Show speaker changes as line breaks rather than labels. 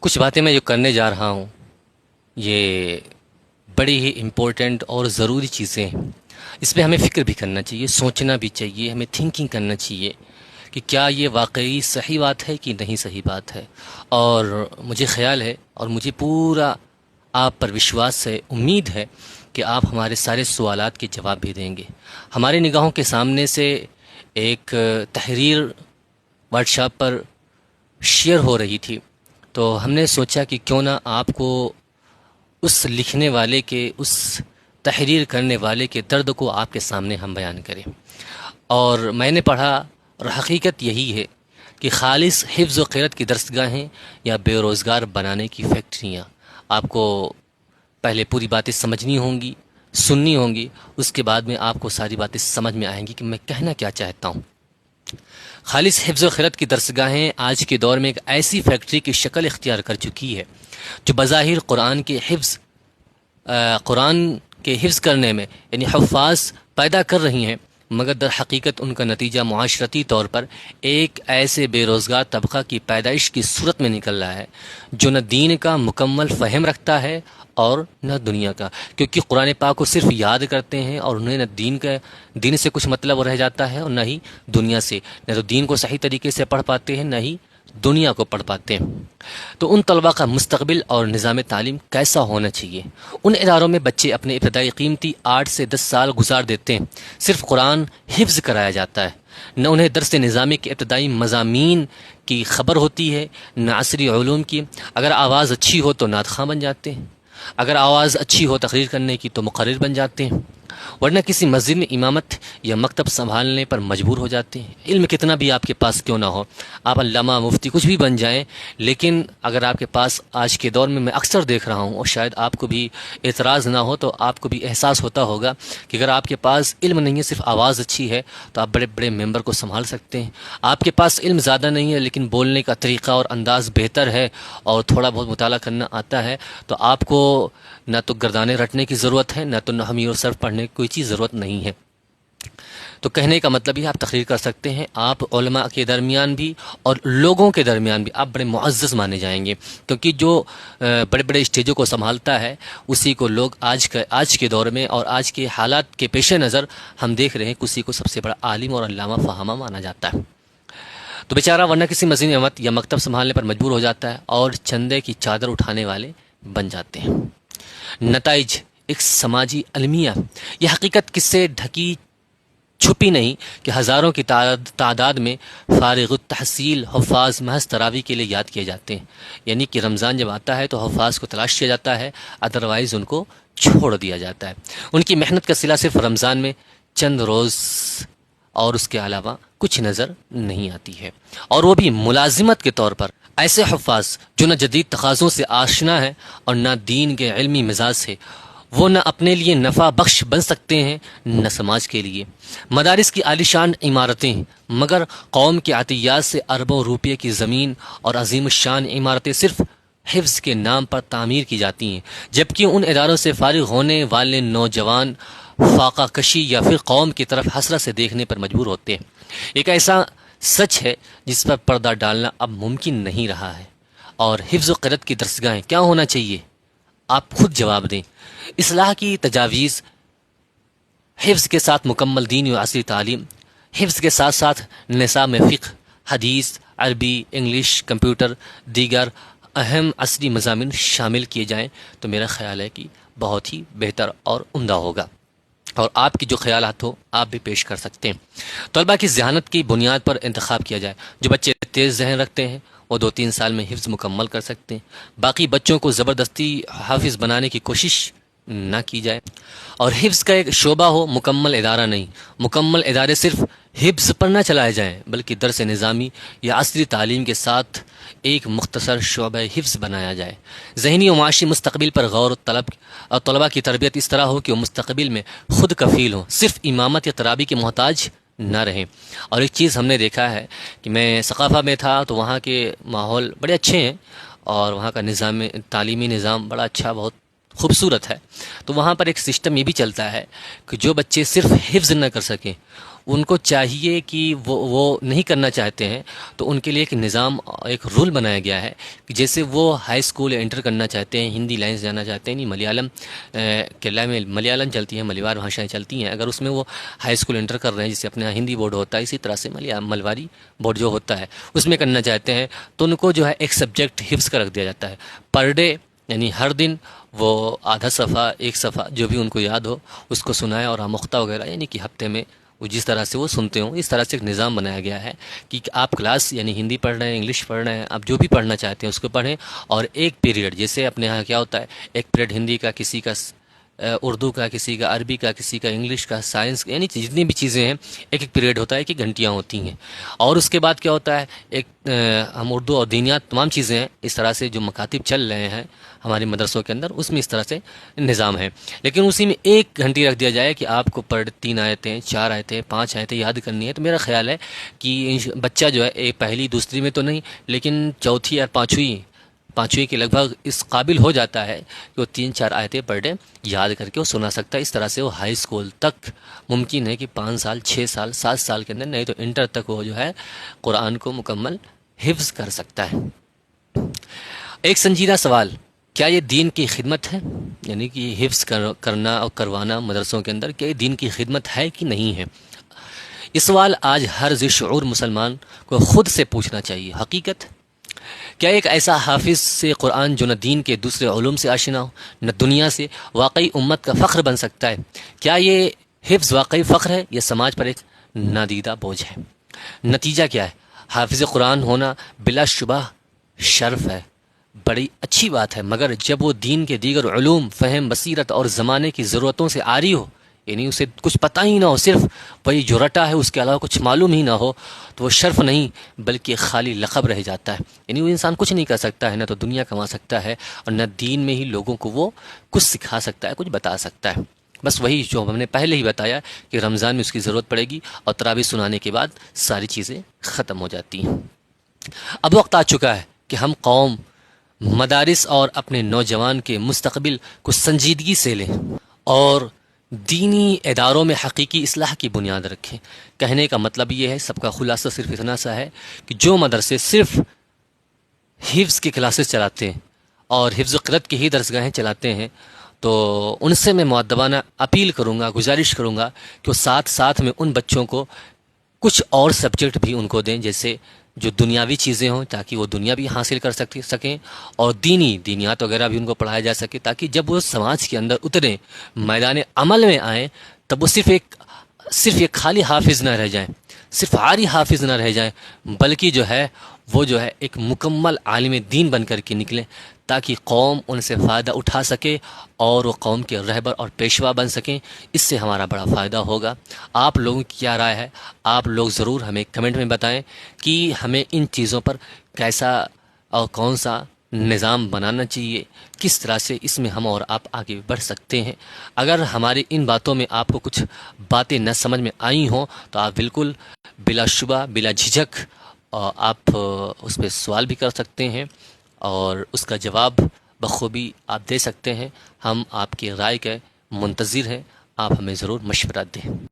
کچھ باتیں میں جو کرنے جا رہا ہوں یہ بڑی ہی امپورٹنٹ اور ضروری چیزیں ہیں۔ اس پہ ہمیں فکر بھی کرنا چاہیے، سوچنا بھی چاہیے، ہمیں تھنکنگ کرنا چاہیے کہ کیا یہ واقعی صحیح بات ہے کہ نہیں صحیح بات ہے۔ اور مجھے خیال ہے اور مجھے پورا آپ پر وشواس ہے، امید ہے کہ آپ ہمارے سارے سوالات کے جواب بھی دیں گے۔ ہمارے نگاہوں کے سامنے سے ایک تحریر واٹس ایپ پر شیئر ہو رہی تھی، تو ہم نے سوچا کہ کیوں نہ آپ کو اس لکھنے والے کے، اس تحریر کرنے والے کے درد کو آپ کے سامنے ہم بیان کریں۔ اور میں نے پڑھا اور حقیقت یہی ہے کہ خالص حفظ و قرأت کی درسگاہیں یا بے روزگار بنانے کی فیکٹریاں، آپ کو پہلے پوری باتیں سمجھنی ہوں گی، سننی ہوں گی، اس کے بعد میں آپ کو ساری باتیں سمجھ میں آئیں گی کہ میں کہنا کیا چاہتا ہوں۔ خالص حفظ و قرأت کی درسگاہیں آج کے دور میں ایک ایسی فیکٹری کی شکل اختیار کر چکی ہے جو بظاہر قرآن کے حفظ کرنے میں یعنی حفاظ پیدا کر رہی ہیں، مگر در حقیقت ان کا نتیجہ معاشرتی طور پر ایک ایسے بے روزگار طبقہ کی پیدائش کی صورت میں نکل رہا ہے جو نہ دین کا مکمل فہم رکھتا ہے اور نہ دنیا کا، کیونکہ قرآن پاک کو صرف یاد کرتے ہیں اور انہیں نہ دین سے کچھ مطلب رہ جاتا ہے اور نہ ہی دنیا سے، نہ تو دین کو صحیح طریقے سے پڑھ پاتے ہیں نہ ہی دنیا کو پڑھ پاتے ہیں۔ تو ان طلباء کا مستقبل اور نظام تعلیم کیسا ہونا چاہیے؟ ان اداروں میں بچے اپنے ابتدائی قیمتی 8 سے 10 سال گزار دیتے ہیں، صرف قرآن حفظ کرایا جاتا ہے، نہ انہیں درس نظامی کے ابتدائی مضامین کی خبر ہوتی ہے، نہ عصری علوم کی۔ اگر آواز اچھی ہو تو نعت خواں بن جاتے ہیں، اگر آواز اچھی ہو تقریر کرنے کی تو مقرر بن جاتے ہیں، ورنہ کسی مسجد میں امامت یا مکتب سنبھالنے پر مجبور ہو جاتے ہیں۔ علم کتنا بھی آپ کے پاس کیوں نہ ہو، آپ علامہ مفتی کچھ بھی بن جائیں، لیکن اگر آپ کے پاس آج کے دور میں اکثر دیکھ رہا ہوں اور شاید آپ کو بھی اعتراض نہ ہو تو آپ کو بھی احساس ہوتا ہوگا کہ اگر آپ کے پاس علم نہیں ہے، صرف آواز اچھی ہے تو آپ بڑے بڑے ممبر کو سنبھال سکتے ہیں۔ آپ کے پاس علم زیادہ نہیں ہے لیکن بولنے کا طریقہ اور انداز بہتر ہے اور تھوڑا بہت مطالعہ کرنا آتا ہے تو آپ کو نہ تو گردانے رٹنے کی ضرورت ہے، نہ تو نحوی اور صرف پڑھنے کی کوئی چیز ضرورت نہیں ہے۔ تو کہنے کا مطلب یہ آپ تقریر کر سکتے ہیں، آپ علماء کے درمیان بھی اور لوگوں کے درمیان بھی آپ بڑے معزز مانے جائیں گے، کیونکہ جو بڑے بڑے اسٹیجوں کو سنبھالتا ہے اسی کو لوگ آج کے دور میں اور آج کے حالات کے پیش نظر ہم دیکھ رہے ہیں کہ اسی کو سب سے بڑا عالم اور علامہ فہامہ مانا جاتا ہے۔ تو بیچارہ ورنہ کسی مسجد میں امامت یا مکتب سنبھالنے پر مجبور ہو جاتا ہے اور چندے کی چادر اٹھانے والے بن جاتے ہیں۔ نتائج ایک سماجی المیہ، یہ حقیقت کس سے ڈھکی چھپی نہیں کہ ہزاروں کی تعداد میں فارغ التحصیل حفاظ محض تراویح کے لیے یاد کیے جاتے ہیں، یعنی کہ رمضان جب آتا ہے تو حفاظ کو تلاش کیا جاتا ہے، ادروائز ان کو چھوڑ دیا جاتا ہے۔ ان کی محنت کا صلہ صرف رمضان میں چند روز اور اس کے علاوہ کچھ نظر نہیں آتی ہے، اور وہ بھی ملازمت کے طور پر۔ ایسے حفاظ جو نہ جدید تقاضوں سے آشنا ہے اور نہ دین کے علمی مزاج سے، وہ نہ اپنے لیے نفع بخش بن سکتے ہیں نہ سماج کے لیے۔ مدارس کی عالیشان عمارتیں ہیں، مگر قوم کے عطیات سے اربوں روپے کی زمین اور عظیم الشان عمارتیں صرف حفظ کے نام پر تعمیر کی جاتی ہیں، جبکہ ان اداروں سے فارغ ہونے والے نوجوان فاقہ کشی یا پھر قوم کی طرف حسرت سے دیکھنے پر مجبور ہوتے ہیں۔ ایک ایسا سچ ہے جس پر پردہ ڈالنا اب ممکن نہیں رہا ہے۔ اور حفظ و قرأت کی درسگاہیں کیا ہونا چاہیے؟ آپ خود جواب دیں۔ اصلاح کی تجاویز: حفظ کے ساتھ مکمل دینی و عصری تعلیم، حفظ کے ساتھ ساتھ نصاب میں فقہ، حدیث، عربی، انگلش، کمپیوٹر، دیگر اہم عصری مضامین شامل کیے جائیں تو میرا خیال ہے کہ بہت ہی بہتر اور عمدہ ہوگا، اور آپ کی جو خیالات ہو آپ بھی پیش کر سکتے ہیں۔ طلباء کی ذہانت کی بنیاد پر انتخاب کیا جائے۔ جو بچے تیز ذہن رکھتے ہیں وہ 2-3 سال میں حفظ مکمل کر سکتے ہیں، باقی بچوں کو زبردستی حافظ بنانے کی کوشش نہ کی جائے۔ اور حفظ کا ایک شعبہ ہو، مکمل ادارہ نہیں۔ مکمل ادارے صرف حفظ پر نہ چلائے جائیں بلکہ درس نظامی یا عصری تعلیم کے ساتھ ایک مختصر شعبہ حفظ بنایا جائے۔ ذہنی و معاشی مستقبل پر غور و طلباء کی تربیت اس طرح ہو کہ وہ مستقبل میں خود کفیل ہوں، صرف امامت یا تراویح کے محتاج نہ رہیں۔ اور ایک چیز ہم نے دیکھا ہے کہ میں ثقافہ میں تھا تو وہاں کے ماحول بڑے اچھے ہیں اور وہاں کا تعلیمی نظام بڑا اچھا، بہت خوبصورت ہے۔ تو وہاں پر ایک سسٹم یہ بھی چلتا ہے کہ جو بچے صرف حفظ نہ کر سکیں ان کو چاہیے کہ وہ نہیں کرنا چاہتے ہیں تو ان کے لیے ایک نظام، ایک رول بنایا گیا ہے کہ جیسے وہ ہائی اسکول انٹر کرنا چاہتے ہیں، ہندی لائنس جانا چاہتے ہیں، نہیں ملیالم کیرلا میں ملیالم چلتی ہے، ملیوار بھاشائیں چلتی ہیں، اگر اس میں وہ ہائی اسکول انٹر کر رہے ہیں جیسے اپنے ہندی بورڈ ہوتا ہے، اسی طرح سے ملواری بورڈ جو ہوتا ہے اس میں کرنا چاہتے ہیں تو ان کو جو ہے ایک سبجیکٹ حفظ کا رکھ دیا جاتا ہے پر ڈے، یعنی ہر دن وہ آدھا صفحہ ایک صفحہ جو بھی ان کو یاد ہو اس کو سنائے، اور آموختہ وغیرہ یعنی کہ ہفتے میں وہ جس طرح سے وہ سنتے ہوں اس طرح سے ایک نظام بنایا گیا ہے کہ آپ کلاس یعنی ہندی پڑھ رہے ہیں، انگلش پڑھ رہے ہیں، آپ جو بھی پڑھنا چاہتے ہیں اس کو پڑھیں، اور ایک پیریڈ جیسے اپنے یہاں کیا ہوتا ہے ایک پیریڈ ہندی کا، کسی کا اردو کا، کسی کا عربی کا، کسی کا انگلش کا، سائنس کا، یعنی جتنی بھی چیزیں ہیں ایک ایک پیریڈ ہوتا ہے، ایک ایک گھنٹیاں ہوتی ہیں، اور اس کے بعد کیا ہوتا ہے ایک ہم اردو اور دینیات تمام چیزیں ہیں اس طرح سے جو مکاتب چل رہے ہیں ہمارے مدرسوں کے اندر اس میں اس طرح سے نظام ہے، لیکن اسی میں ایک گھنٹی رکھ دیا جائے کہ آپ کو پر 3 آیتیں 4 آیتیں 5 آیتیں یاد کرنی ہے، تو میرا خیال ہے کہ بچہ جو ہے پہلی دوسری میں تو نہیں لیکن چوتھی اور پانچویں کے لگ بھگ اس قابل ہو جاتا ہے کہ وہ 3-4 آیتیں پر ڈے یاد کر کے وہ سنا سکتا ہے، اس طرح سے وہ ہائی اسکول تک ممکن ہے کہ 5 سال 6 سال 7 سال کے اندر، نہیں تو انٹر تک وہ جو ہے قرآن کو مکمل حفظ کر سکتا ہے۔ ایک سنجیدہ سوال، کیا یہ دین کی خدمت ہے؟ یعنی کہ حفظ کرنا اور کروانا مدرسوں کے اندر، کیا یہ دین کی خدمت ہے کہ نہیں ہے؟ یہ سوال آج ہر ذی شعور مسلمان کو خود سے پوچھنا چاہیے۔ حقیقت، کیا ایک ایسا حافظ سے قرآن جو نہ دین کے دوسرے علوم سے آشنا ہو نہ دنیا سے، واقعی امت کا فخر بن سکتا ہے؟ کیا یہ حفظ واقعی فخر ہے یا سماج پر ایک نادیدہ بوجھ ہے؟ نتیجہ کیا ہے؟ حافظ قرآن ہونا بلا شبہ شرف ہے، بڑی اچھی بات ہے، مگر جب وہ دین کے دیگر علوم، فہم، بصیرت اور زمانے کی ضرورتوں سے عاری ہو، یعنی اسے کچھ پتہ ہی نہ ہو، صرف وہی جو رٹا ہے اس کے علاوہ کچھ معلوم ہی نہ ہو، تو وہ شرف نہیں بلکہ خالی لقب رہ جاتا ہے، یعنی وہ انسان کچھ نہیں کر سکتا ہے، نہ تو دنیا کما سکتا ہے اور نہ دین میں ہی لوگوں کو وہ کچھ سکھا سکتا ہے، کچھ بتا سکتا ہے۔ بس وہی جو ہم نے پہلے ہی بتایا کہ رمضان میں اس کی ضرورت پڑے گی اور تراویح سنانے کے بعد ساری چیزیں ختم ہو جاتی ہیں۔ اب وقت آ چکا ہے کہ ہم قوم، مدارس اور اپنے نوجوان کے مستقبل کو سنجیدگی سے لیں اور دینی اداروں میں حقیقی اصلاح کی بنیاد رکھیں۔ کہنے کا مطلب یہ ہے، سب کا خلاصہ صرف اتنا سا ہے کہ جو مدرسے صرف حفظ کی کلاسز چلاتے ہیں اور حفظ و قرأت کی ہی درسگاہیں چلاتے ہیں تو ان سے میں مؤدبانہ اپیل کروں گا، گزارش کروں گا کہ وہ ساتھ ساتھ میں ان بچوں کو کچھ اور سبجیکٹ بھی ان کو دیں، جیسے جو دنیاوی چیزیں ہوں تاکہ وہ دنیا بھی حاصل کر سکیں، اور دینیات وغیرہ بھی ان کو پڑھایا جا سکے، تاکہ جب وہ سماج کے اندر اتریں، میدان عمل میں آئیں، تب وہ صرف ایک خالی حافظ نہ رہ جائیں، صرف عاری حافظ نہ رہ جائیں، بلکہ وہ جو ہے ایک مکمل عالم دین بن کر کے نکلیں، تاکہ قوم ان سے فائدہ اٹھا سکے اور وہ قوم کے رہبر اور پیشوا بن سکیں۔ اس سے ہمارا بڑا فائدہ ہوگا۔ آپ لوگوں کی کیا رائے ہے؟ آپ لوگ ضرور ہمیں کمنٹ میں بتائیں کہ ہمیں ان چیزوں پر کیسا اور کون سا نظام بنانا چاہیے، کس طرح سے اس میں ہم اور آپ آگے بڑھ سکتے ہیں۔ اگر ہماری ان باتوں میں آپ کو کچھ باتیں نہ سمجھ میں آئی ہوں تو آپ بالکل بلا شبہ بلا جھجک آپ اس پہ سوال بھی کر سکتے ہیں اور اس کا جواب بخوبی آپ دے سکتے ہیں۔ ہم آپ کی رائے کے منتظر ہیں، آپ ہمیں ضرور مشورہ دیں۔